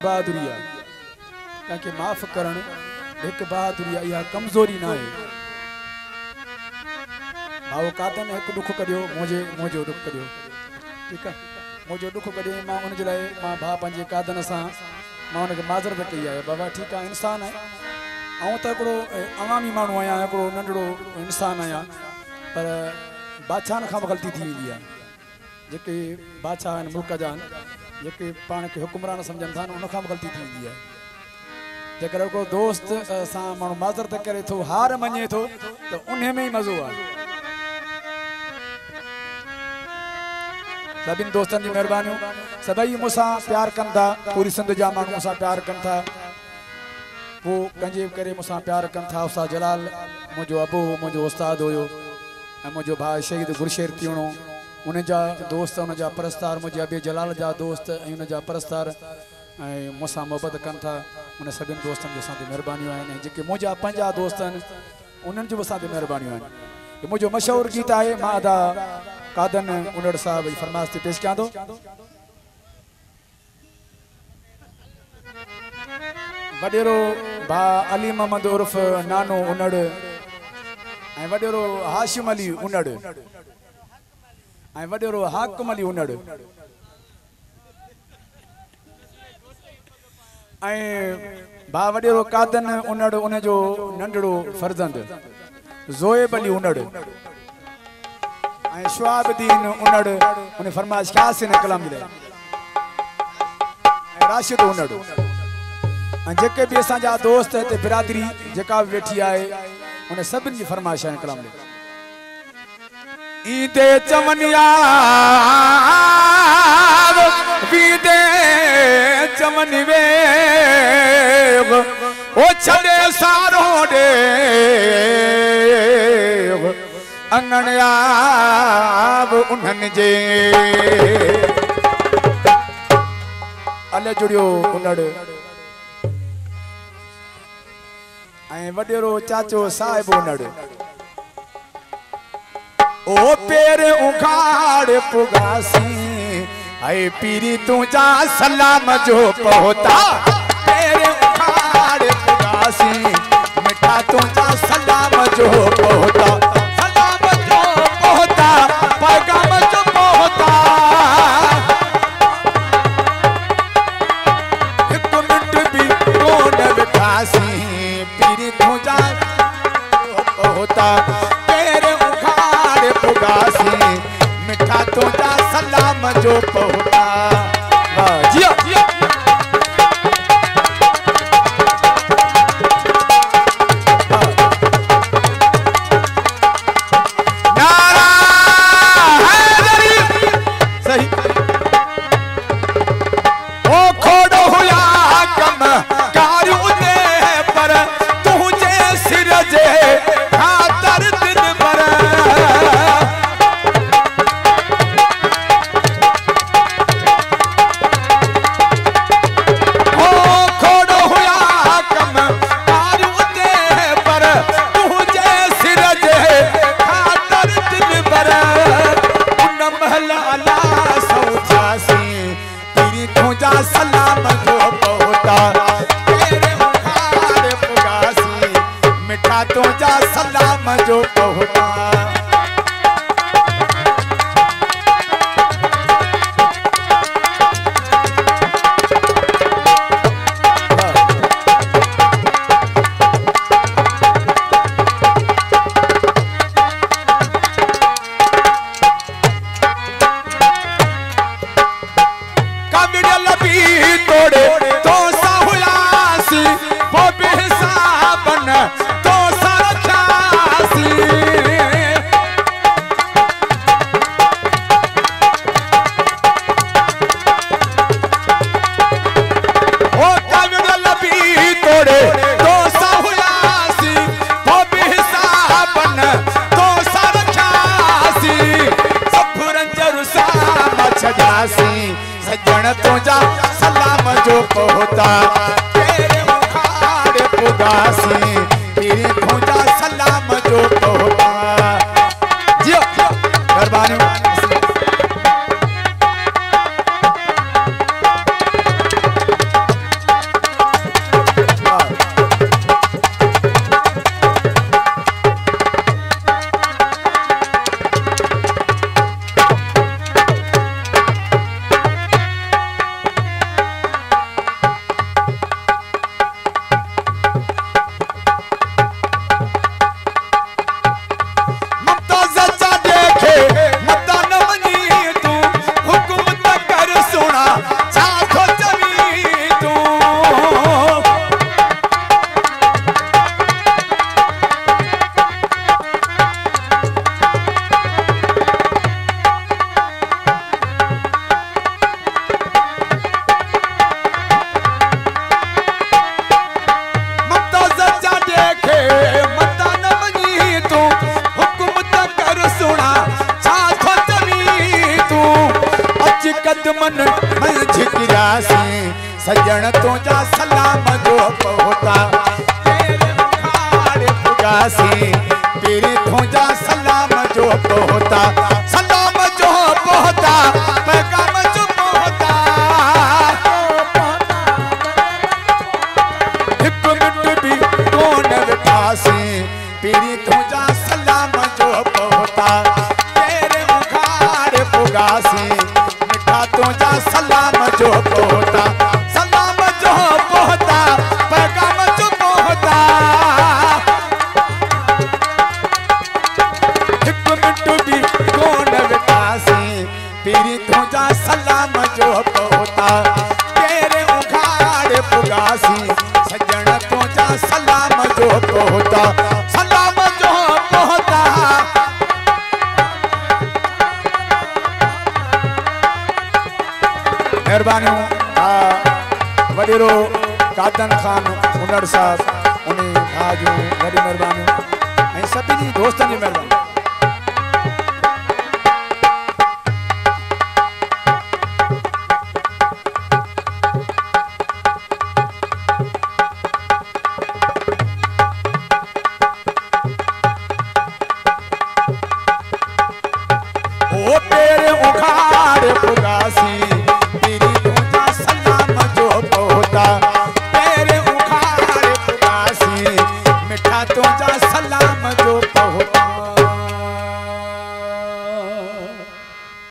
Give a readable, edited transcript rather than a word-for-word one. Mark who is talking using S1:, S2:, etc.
S1: बहादुरी है कंहिंखे माफ़ करण एक बहादुरी है, यह कमज़ोरी ना है। भाउ कादन एक दुख करियो मुझे दुख करियो, ठीक है मुझे दुख करियो मां उन जे लाइ मां भा पंहिंजे कादन सां मां उनखे माज़रत कई आहे। बाबा ठीक है इंसान है ऐं त हिकिड़ो अवामी माण्हू आहियां, हिकिड़ो नंढड़ो इंसान आहियां, पर बादशाहनि खां बि ग़लती थी वेंदी आहे। जेके बादशाह आहिनि मुल्क जा जेके पाण खे हुकुमरान सम्झनि था उन खां बि ग़लती थी वेंदी आहे। जेकर हिकिड़ो दोस्त सां माण्हू माज़रत करे थो, हार मञे थो त उन में ई मज़ो आहे। सभिनी दोस्तनि जी महिरबानियूं, सभई मूंसां प्यार कनि था, पूरी सिंध जा माण्हू मूंसां प्यार कनि था, वो कंहिंजे करे मूंसां प्यार कनि था। उस्ताद जलाल मुंहिंजो अबू मुंहिंजो उस्ताद हुयो ऐं मुंहिंजो भाउ शहीद गुरशेर तीवणो उन जा दोस्त, उन जा परस्तार, मुंहिंजे अबे जलाल जा दोस्त ऐं उन जा परस्तार ऐं मूंसां मोहबत कनि था। उन सभिनी दोस्तनि जो असां ते महिरबानियूं आहिनि। जेके मुंहिंजा पंहिंजा दोस्त आहिनि उन्हनि जो बि असां ते महिरबानियूं आहिनि। मुंहिंजो मशहूरु गीत आहे, मां अदा कादन उनड़ साहब जी फरमाइश ते पेश कयां थो। वडेरो भा अली मोहम्मद उर्फ नानो उनड़ ऐं वडेरो हाशिम अली उनड़ ऐं वडेरो हाकिम अली उनड़ ऐं भा वडेरो कादन उनड़ उन जो नंढड़ो फर्जंद ज़ोएब अली उनड़ ऐं शुआबुद्दीन उनड़ उन फरमाइश ख़ासि हिन कलाम जे लाइ ऐं राशिद उनड़ ऐं जेके बि असांजा दोस्त हिते बिरादरी जेका बि वेठी आहे उन सभिनी जी फरमाइश आहे कलाम में। ईंदे चमनिया वीदे चमनि वे ओ छड़े सारो दे अंगणियाब उन्हनि जे अले जुड़ियो उनड़ ऐं वडेरो चाचो साहिब उनड़ ओ पेर उखाड़ पुगासी ऐं पीरी तुंहिंजा सलाम जो पहुता पेर उखाड़ पुगासी मिठा तुंहिंजा सलाम जो पहुता सलाम जो पहुता पैगाम जो पहुता हिकु मिंट बि कोन विठासी पीरी तुंहिंजा पहुता पेर उखाड़ पुगासी मिठा तुंहिंजा सलाम जो पहुता। जियो नारा हैदरी सही ओ खोड़ो हुया कम कारू दे पर तुझे सिर जे खातर दिन पर सलाम जो पहुता तेरे उखाड़ पुगासी मिठा तुझा सलाम जो पहुता। सजन तुझा सलाम जो पहुता तेरे उखाड़ पुगासी तेरे तुझा सलाम जो पहुता। जियो मेहरबानी मन में झिकरासी सजन तुझा सलाम जो पहुता तेरे मुखार पुगासी तेरे तुझा सलाम जो पहुता सलाम जो पहुता पैगाम जो पहुता एक मिनट भी कौन विठासी तेरी तुझा सलाम जो पहुता तेरे मुखार पुगासी मिठा तुझा सलाम जो पहुता सलाम जो पहुता पैगाम जो पहुता एक मिनट भी कौन विठासी तेरी तुझा सलाम जो पहुता तेरे मुखार पुगासी सजन तुझा सलाम जो पहुता सलाम जो पहुता मेहरबानी वडेरो कादन खान उनड़ साहब उन्हें आज वही मेहरबानी सभी दोस्तों की मेहरबानी।